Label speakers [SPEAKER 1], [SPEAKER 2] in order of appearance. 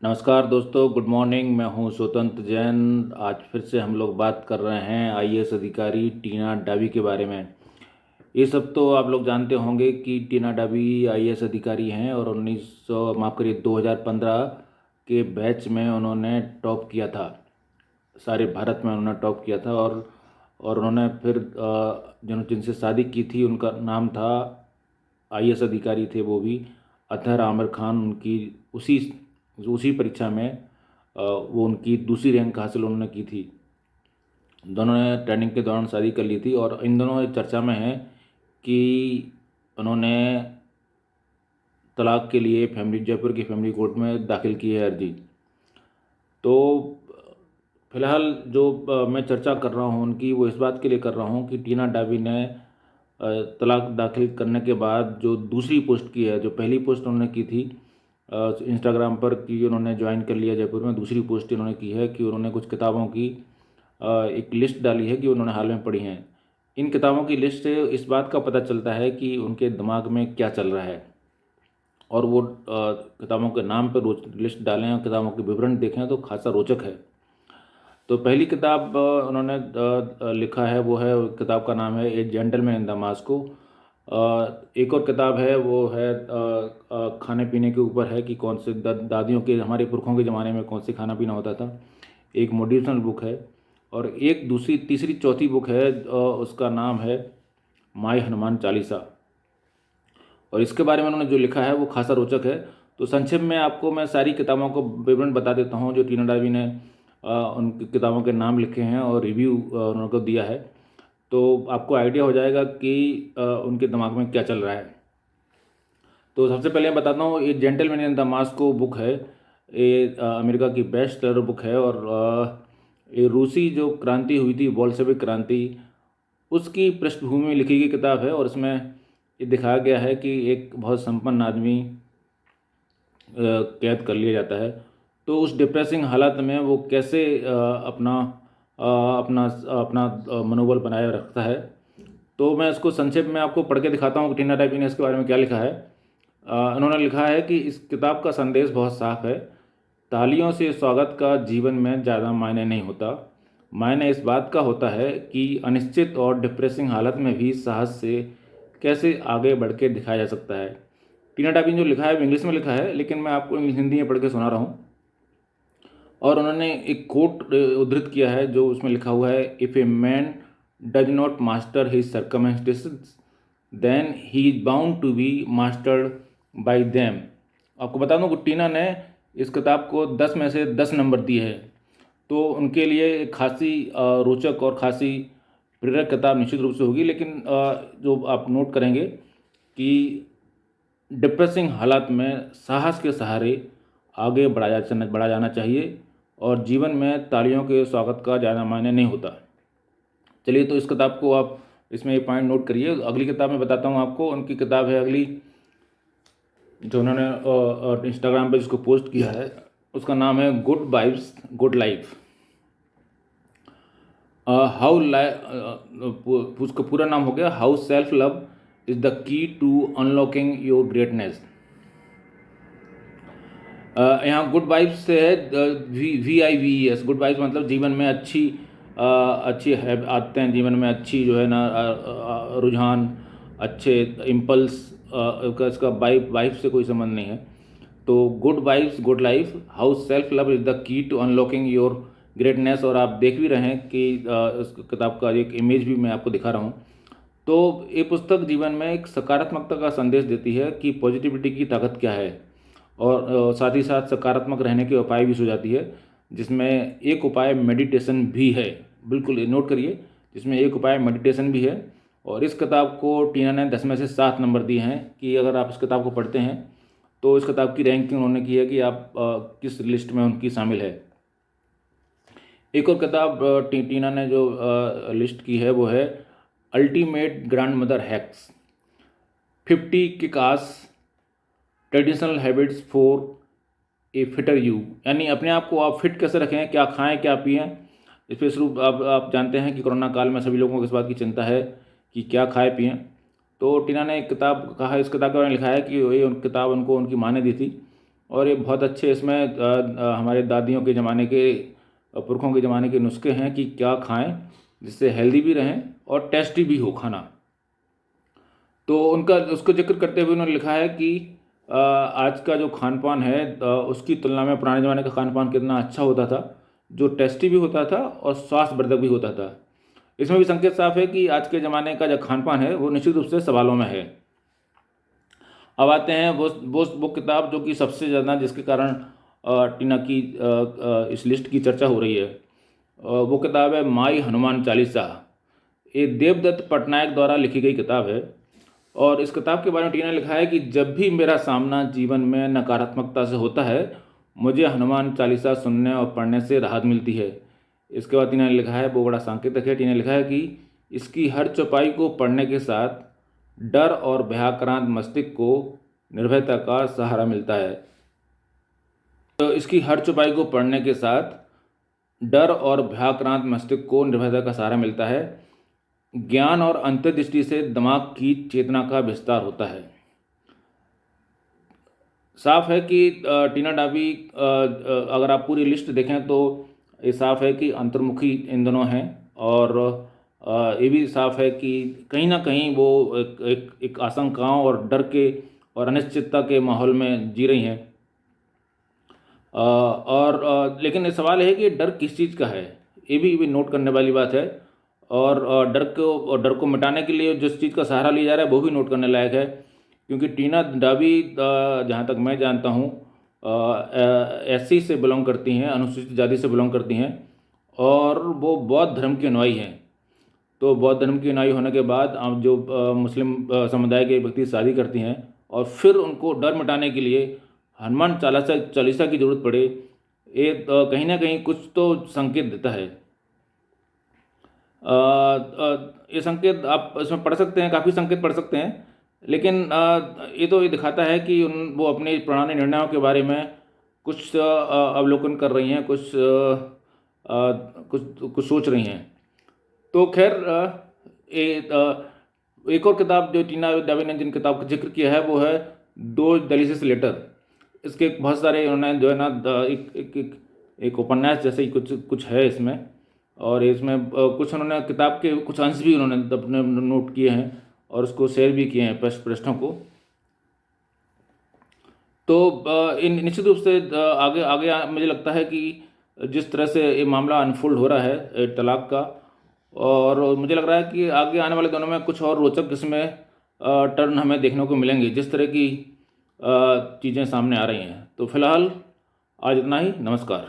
[SPEAKER 1] नमस्कार दोस्तों, good morning. मैं हूं स्वतंत्र जैन। आज फिर से हम लोग बात कर रहे हैं आईएएस अधिकारी टीना डाबी के बारे में। ये सब तो आप लोग जानते होंगे कि टीना डाबी आईएएस अधिकारी हैं और 2015 के बैच में उन्होंने टॉप किया था। सारे भारत में उन्होंने टॉप किया था और उन्होंने फिर जिनसे शादी की थी उनका नाम था, आईएएस अधिकारी थे वो भी, अतहर आमिर खान। उनकी उसी उसी परीक्षा में वो उनकी दूसरी रैंक हासिल उन्होंने की थी। दोनों ने ट्रेनिंग के दौरान शादी कर ली थी और इन दोनों एक चर्चा में है कि उन्होंने तलाक के लिए जयपुर की फैमिली कोर्ट में दाखिल की है अर्जी। तो फिलहाल जो मैं चर्चा कर रहा हूँ उनकी, वो इस बात के लिए कर रहा हूँ कि टीना डाबी ने तलाक दाखिल करने के बाद जो दूसरी पोस्ट की है, जो पहली पोस्ट उन्होंने की थी इंस्टाग्राम पर कि उन्होंने ज्वाइन कर लिया जयपुर में, दूसरी पोस्ट इन्होंने की है कि उन्होंने कुछ किताबों की एक लिस्ट डाली है कि उन्होंने हाल में पढ़ी हैं। इन किताबों की लिस्ट से इस बात का पता चलता है कि उनके दिमाग में क्या चल रहा है, और वो किताबों के नाम पर लिस्ट डालें और किताबों के विवरण देखें तो खासा रोचक है। तो पहली किताब उन्होंने लिखा है, वो है, किताब का नाम है ए जेंटलमैन इन द मास्को। एक और किताब है, वो है खाने पीने के ऊपर है कि कौन से दादियों के, हमारे पुरखों के ज़माने में कौन से खाना पीना होता था। एक मोटिवेशनल बुक है और एक दूसरी तीसरी चौथी बुक है, उसका नाम है माई हनुमान चालीसा। और इसके बारे में उन्होंने जो लिखा है वो खासा रोचक है। तो संक्षेप में आपको मैं सारी किताबों को विवरण बता देता हूँ जो टीना डाबी ने उनकी किताबों के नाम लिखे हैं और रिव्यू उनको दिया है। तो आपको आइडिया हो जाएगा कि उनके दिमाग में क्या चल रहा है। तो सबसे पहले मैं बताता हूँ, ये gentleman in the Moscow book है। ये अमेरिका की बेस्ट सेलर बुक है और ये रूसी जो क्रांति हुई थी, बोल्शेविक क्रांति, उसकी पृष्ठभूमि में लिखी गई किताब है। और इसमें ये दिखाया गया है कि एक बहुत संपन्न आदमी कैद कर लिया जाता है, तो उस डिप्रेसिंग हालत में वो कैसे अपना अपना मनोबल बनाए रखता है। तो मैं इसको संक्षेप में आपको पढ़ के दिखाता हूँ कि टीना डाबी ने इसके बारे में क्या लिखा है। उन्होंने लिखा है कि इस किताब का संदेश बहुत साफ है। तालियों से स्वागत का जीवन में ज़्यादा मायने नहीं होता। मायने इस बात का होता है कि अनिश्चित और डिप्रेसिंग हालत में भी साहस से कैसे आगे बढ़ के दिखाया जा सकता है। टीना डाबी ने जो लिखा है वो इंग्लिश में लिखा है, लेकिन मैं आपको इंग्लिश हिंदी में पढ़ के सुना रहा हूँ। और उन्होंने एक कोट उद्धृत किया है जो उसमें लिखा हुआ है, if a man does not master his circumstances then he is bound to be mastered by them. आपको बता दूं कि टीना ने इस किताब को 10 में से 10 नंबर दिए हैं। तो उनके लिए एक खासी रोचक और खासी प्रेरक किताब निश्चित रूप से होगी। लेकिन जो आप नोट करेंगे कि डिप्रेसिंग हालात में साहस के सहारे आगे बढ़ा जाना चाहिए और जीवन में तालियों के स्वागत का ज़्यादा मायने नहीं होता। चलिए, तो इस किताब को आप इसमें ये पॉइंट नोट करिए। अगली किताब मैं बताता हूँ आपको। उनकी किताब है अगली, जो उन्होंने इंस्टाग्राम पे जिसको पोस्ट किया है, उसका नाम है good vibes good life. How उसका पूरा नाम हो गया, how self love is the key to unlocking your greatness. यहाँ गुड वाइब्स से है VIVES। गुड वाइब्स मतलब जीवन में अच्छी है आदतें, जीवन में अच्छी जो है ना रुझान, अच्छे इम्पल्स का, इसका वाइफ से कोई संबंध नहीं है। तो good vibes good life, how self love is the key to unlocking your greatness. और आप देख भी रहे हैं कि इस किताब का एक इमेज भी मैं आपको दिखा रहा हूँ। तो ये पुस्तक जीवन में एक सकारात्मकता का संदेश देती है कि पॉजिटिविटी की ताकत क्या है, और साथ ही साथ सकारात्मक रहने के उपाय भी सुझाती है, जिसमें एक उपाय मेडिटेशन भी है। बिल्कुल नोट करिए, जिसमें एक उपाय मेडिटेशन भी है। और इस किताब को टीना ने 10 में से 7 नंबर दिए हैं कि अगर आप इस किताब को पढ़ते हैं तो इस किताब की रैंकिंग उन्होंने की है कि आप किस लिस्ट में उनकी शामिल है। एक और किताब टीना ने जो लिस्ट की है वो है ultimate grand mother hacks, 50 किकास traditional habits for a fitter you. यानी अपने आप को आप फिट कैसे रखें, क्या खाएं क्या पिएं। स्पेशल रूप आप जानते हैं कि कोरोना काल में सभी लोगों को इस बात की चिंता है कि क्या खाएं पिएं। तो टीना ने एक किताब कहा, इस किताब के बारे में लिखा है कि ये किताब उनको उनकी माँ ने दी थी। और ये बहुत अच्छे इसमें हमारे दादियों के ज़माने के पुरखों के ज़माने के नुस्खे हैं कि क्या खाएं जिससे हेल्दी भी रहें और टेस्टी भी हो खाना। तो उनका उसको जिक्र करते हुए उन्होंने लिखा है कि आज का जो खान पान है उसकी तुलना में पुराने ज़माने का खान पान कितना अच्छा होता था, जो टेस्टी भी होता था और स्वास्थ्यवर्धक भी होता था। इसमें भी संकेत साफ है कि आज के ज़माने का जो खान पान है वो निश्चित रूप से सवालों में है। अब आते हैं वो किताब जो कि सबसे ज़्यादा जिसके कारण टीना की इस लिस्ट की चर्चा हो रही है। वो किताब है माई हनुमान चालीसा। ये देवदत्त पटनायक द्वारा लिखी गई किताब है और इस किताब के बारे में टीना ने लिखा है कि जब भी मेरा सामना जीवन में नकारात्मकता से होता है, मुझे हनुमान चालीसा सुनने और पढ़ने से राहत मिलती है। इसके बाद टीना ने लिखा है, वो बड़ा सांकेतिक है, टीना ने लिखा है कि इसकी हर चौपाई को पढ़ने के साथ डर और भयाक्रांत मस्तिष्क को निर्भयता का सहारा मिलता है। तो इसकी हर चौपाई को पढ़ने के साथ डर और भयाक्रांत मस्तिष्क को निर्भयता का सहारा मिलता है। ज्ञान और अंतर्दृष्टि से दिमाग की चेतना का विस्तार होता है। साफ है कि टीना डाबी अगर आप पूरी लिस्ट देखें तो ये साफ है कि अंतर्मुखी इन दोनों हैं और ये भी साफ है कि कहीं ना कहीं वो एक आशंकाओं और डर के और अनिश्चितता के माहौल में जी रही हैं। लेकिन ये सवाल है कि डर किस चीज़ का है, ये भी नोट करने वाली बात है। और डर को मिटाने के लिए जिस चीज़ का सहारा लिया जा रहा है वो भी नोट करने लायक है, क्योंकि टीना डाबी जहाँ तक मैं जानता हूँ एससी से बिलोंग करती हैं, अनुसूचित जाति से बिलोंग करती हैं और वो बौद्ध धर्म की अनुयायी हैं। तो बौद्ध धर्म की अनुयायी होने के बाद अब जो मुस्लिम समुदाय के व्यक्ति शादी करती हैं और फिर उनको डर मिटाने के लिए हनुमान चालीसा की ज़रूरत पड़े, ये कहीं ना कहीं कुछ तो संकेत देता है। ये संकेत आप इसमें पढ़ सकते हैं, काफ़ी संकेत पढ़ सकते हैं, लेकिन ये दिखाता है कि वो अपने पुराने निर्णयों के बारे में कुछ अवलोकन कर रही हैं, कुछ सोच रही हैं। तो खैर एक और किताब जो टीना डाबी ने जिन किताब का जिक्र किया है वो है दो डिलीशियस लेटर। इसके बहुत सारे उन्होंने जो है ना एक उपन्यास जैसे ही कुछ है इसमें, और इसमें कुछ उन्होंने किताब के कुछ अंश भी उन्होंने अपने नोट किए हैं और उसको शेयर भी किए हैं पृष्ठों को। तो इन निश्चित रूप से आगे आगे मुझे लगता है कि जिस तरह से ये मामला अनफोल्ड हो रहा है तलाक का, और मुझे लग रहा है कि आगे आने वाले दिनों में कुछ और रोचक इसमें टर्न हमें देखने को मिलेंगे जिस तरह की चीज़ें सामने आ रही हैं। तो फिलहाल आज इतना ही, नमस्कार।